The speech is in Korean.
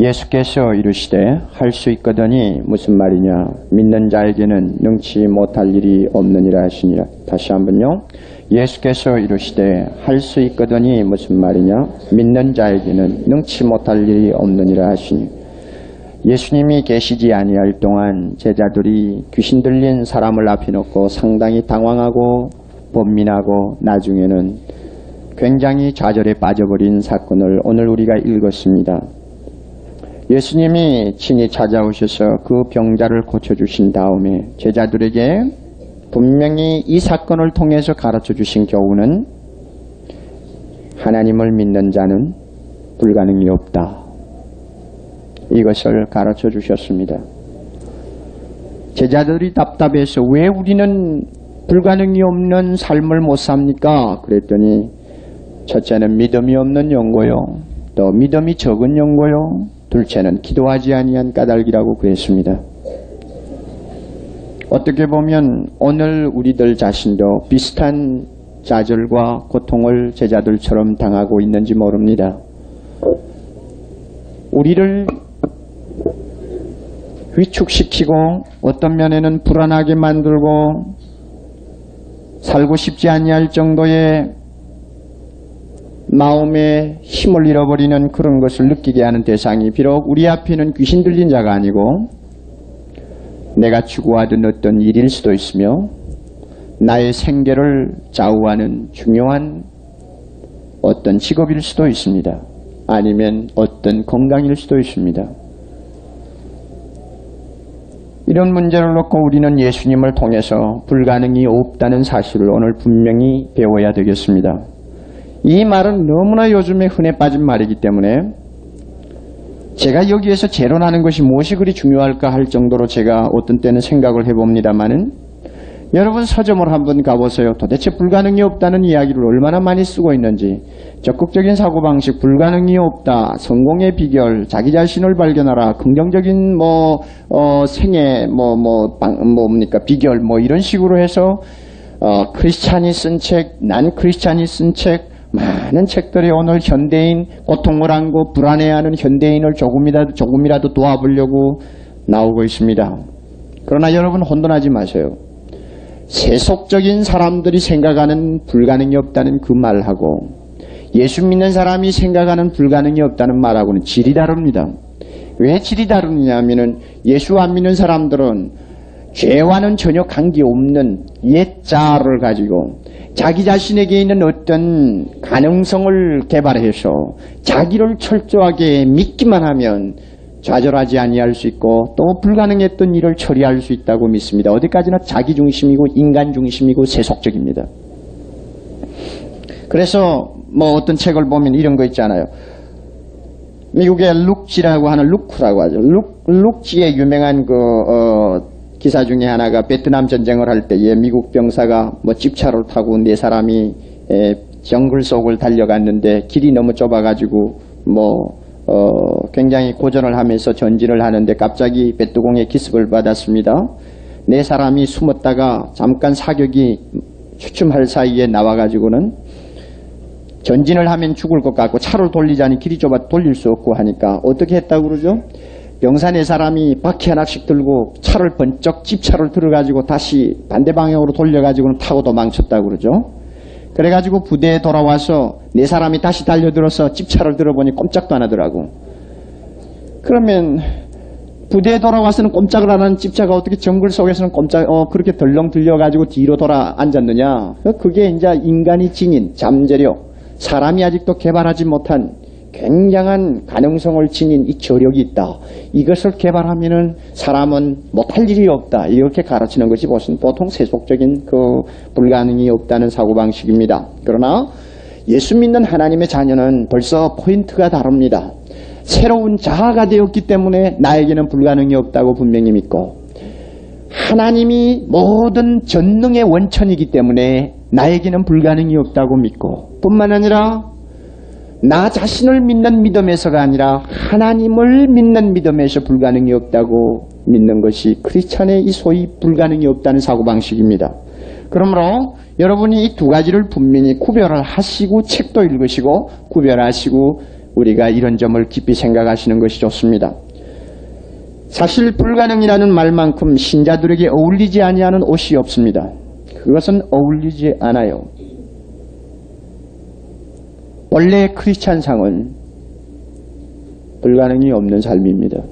예수께서 이르시되 할 수 있거더니 무슨 말이냐 믿는 자에게는 능치 못할 일이 없느니라 하시니라. 다시 한번요. 예수께서 이르시되 할 수 있거더니 무슨 말이냐 믿는 자에게는 능치 못할 일이 없느니라 하시니. 예수님이 계시지 아니할 동안 제자들이 귀신 들린 사람을 앞에 놓고 상당히 당황하고 번민하고 나중에는 굉장히 좌절에 빠져버린 사건을 오늘 우리가 읽었습니다. 예수님이 친히 찾아오셔서 그 병자를 고쳐주신 다음에 제자들에게 분명히 이 사건을 통해서 가르쳐 주신 교훈은 하나님을 믿는 자는 불가능이 없다. 이것을 가르쳐 주셨습니다. 제자들이 답답해서 왜 우리는 불가능이 없는 삶을 못 삽니까? 그랬더니 첫째는 믿음이 없는 영고요. 또 믿음이 적은 영고요. 둘째는 기도하지 아니한 까닭이라고 그랬습니다. 어떻게 보면 오늘 우리들 자신도 비슷한 좌절과 고통을 제자들처럼 당하고 있는지 모릅니다. 우리를 위축시키고 어떤 면에는 불안하게 만들고 살고 싶지 아니할 정도의 마음의 힘을 잃어버리는 그런 것을 느끼게 하는 대상이 비록 우리 앞에는 귀신 들린 자가 아니고 내가 추구하던 어떤 일일 수도 있으며 나의 생계를 좌우하는 중요한 어떤 직업일 수도 있습니다. 아니면 어떤 건강일 수도 있습니다. 이런 문제를 놓고 우리는 예수님을 통해서 불가능이 없다는 사실을 오늘 분명히 배워야 되겠습니다. 이 말은 너무나 요즘에 흔해 빠진 말이기 때문에 제가 여기에서 재론하는 것이 무엇이 그리 중요할까 할 정도로 제가 어떤 때는 생각을 해봅니다마는 여러분 서점을 한번 가보세요. 도대체 불가능이 없다는 이야기를 얼마나 많이 쓰고 있는지. 적극적인 사고방식, 불가능이 없다, 성공의 비결, 자기 자신을 발견하라, 긍정적인 생애, 뭡니까, 비결, 이런 식으로 해서, 크리스찬이 쓴 책, 난 크리스찬이 쓴 책, 많은 책들이 오늘 현대인, 고통을 안고 불안해하는 현대인을 조금이라도 도와보려고 나오고 있습니다. 그러나 여러분 혼돈하지 마세요. 세속적인 사람들이 생각하는 불가능이 없다는 그 말하고 예수 믿는 사람이 생각하는 불가능이 없다는 말하고는 질이 다릅니다. 왜 질이 다르냐 하면은 예수 안 믿는 사람들은 죄와는 전혀 관계없는 옛자를 가지고 자기 자신에게 있는 어떤 가능성을 개발해서 자기를 철저하게 믿기만 하면 좌절하지 아니할 수 있고 또 불가능했던 일을 처리할 수 있다고 믿습니다. 어디까지나 자기 중심이고 인간 중심이고 세속적입니다. 그래서 어떤 책을 보면 이런 거 있잖아요. 미국의 룩지라고 하는 루크라고 하죠. 룩지의 유명한 기사 중에 하나가 베트남 전쟁을 할 때에 미국 병사가 집차를 타고 네 사람이 정글 속을 달려갔는데 길이 너무 좁아가지고 굉장히 고전을 하면서 전진을 하는데 갑자기 배뚜공의 기습을 받았습니다. 네 사람이 숨었다가 잠깐 사격이 추춤할 사이에 나와가지고는 전진을 하면 죽을 것 같고 차를 돌리자니 길이 좁아 돌릴 수 없고 하니까 어떻게 했다고 그러죠? 병사 네 사람이 바퀴 하나씩 들고 차를 번쩍 집차를 들어가지고 다시 반대 방향으로 돌려가지고는 타고 도망쳤다고 그러죠. 그래가지고 부대에 돌아와서 네 사람이 다시 달려들어서 집차를 들어보니 꼼짝도 안 하더라고. 그러면 부대에 돌아와서는 꼼짝을 안 하는 집차가 어떻게 정글 속에서는 그렇게 덜렁 들려가지고 뒤로 돌아 앉았느냐. 그게 이제 인간이 지닌 잠재력, 사람이 아직도 개발하지 못한 굉장한 가능성을 지닌 이 저력이 있다. 이것을 개발하면은 사람은 못할 일이 없다. 이렇게 가르치는 것이 보통 세속적인 불가능이 없다는 사고방식입니다. 그러나 예수 믿는 하나님의 자녀는 벌써 포인트가 다릅니다. 새로운 자아가 되었기 때문에 나에게는 불가능이 없다고 분명히 믿고 하나님이 모든 전능의 원천이기 때문에 나에게는 불가능이 없다고 믿고 뿐만 아니라 나 자신을 믿는 믿음에서가 아니라 하나님을 믿는 믿음에서 불가능이 없다고 믿는 것이 크리스찬의 이 소위 불가능이 없다는 사고방식입니다. 그러므로 여러분이 이 두 가지를 분명히 구별을 하시고 책도 읽으시고 구별하시고 우리가 이런 점을 깊이 생각하시는 것이 좋습니다. 사실 불가능이라는 말만큼 신자들에게 어울리지 아니하는 옷이 없습니다. 그것은 어울리지 않아요. 원래 크리스찬상은 불가능이 없는 삶입니다.